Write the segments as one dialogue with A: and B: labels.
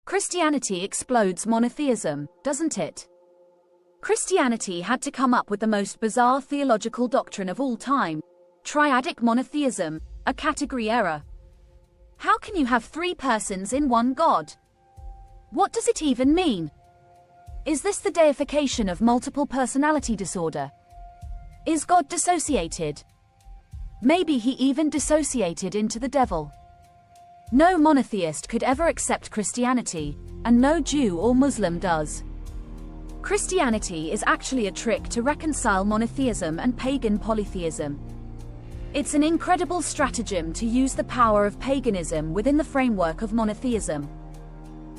A: Christianity explodes monotheism, doesn't it? Christianity had to come up with the most bizarre theological doctrine of all time, triadic monotheism, a category error. How can you have three persons in one God? What does it even mean? Is this the deification of multiple personality disorder? Is God dissociated? Maybe he even dissociated into the devil. No monotheist could ever accept Christianity, and no Jew or Muslim does. Christianity is actually a trick to reconcile monotheism and pagan polytheism. It's an incredible stratagem to use the power of paganism within the framework of monotheism.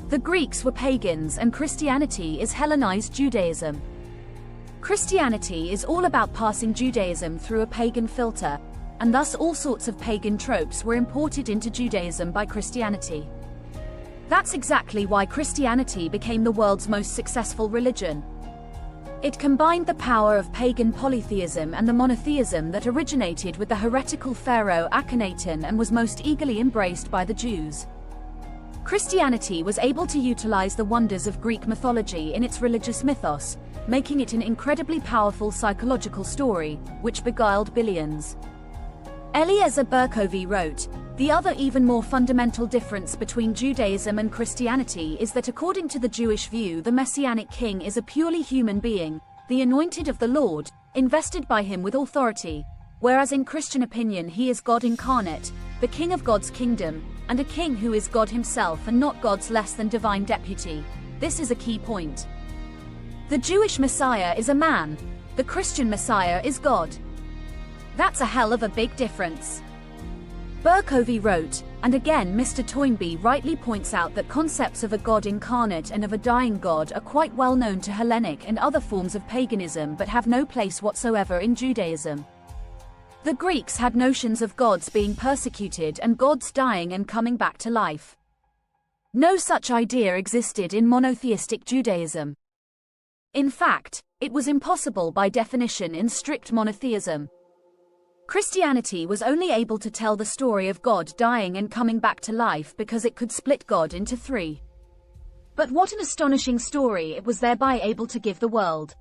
A: The Greeks were pagans and Christianity is Hellenized Judaism. Christianity is all about passing Judaism through a pagan filter, and thus all sorts of pagan tropes were imported into Judaism by Christianity. That's exactly why Christianity became the world's most successful religion. It combined the power of pagan polytheism and the monotheism that originated with the heretical pharaoh Akhenaten and was most eagerly embraced by the Jews. Christianity was able to utilize the wonders of Greek mythology in its religious mythos, making it an incredibly powerful psychological story, which beguiled billions. Eliezer Berkowitz wrote, "The other even more fundamental difference between Judaism and Christianity is that according to the Jewish view the Messianic king is a purely human being, the anointed of the Lord, invested by him with authority, whereas in Christian opinion he is God incarnate, the king of God's kingdom, and a king who is God himself and not God's less than divine deputy. This is a key point. The Jewish Messiah is a man, the Christian Messiah is God. That's a hell of a big difference." Berkowitz wrote, and again Mr. Toynbee rightly points out that concepts of a God incarnate and of a dying God are quite well known to Hellenic and other forms of paganism but have no place whatsoever in Judaism. The Greeks had notions of gods being persecuted and gods dying and coming back to life. No such idea existed in monotheistic Judaism. In fact, it was impossible by definition in strict monotheism. Christianity was only able to tell the story of God dying and coming back to life because it could split God into three. But what an astonishing story it was thereby able to give the world.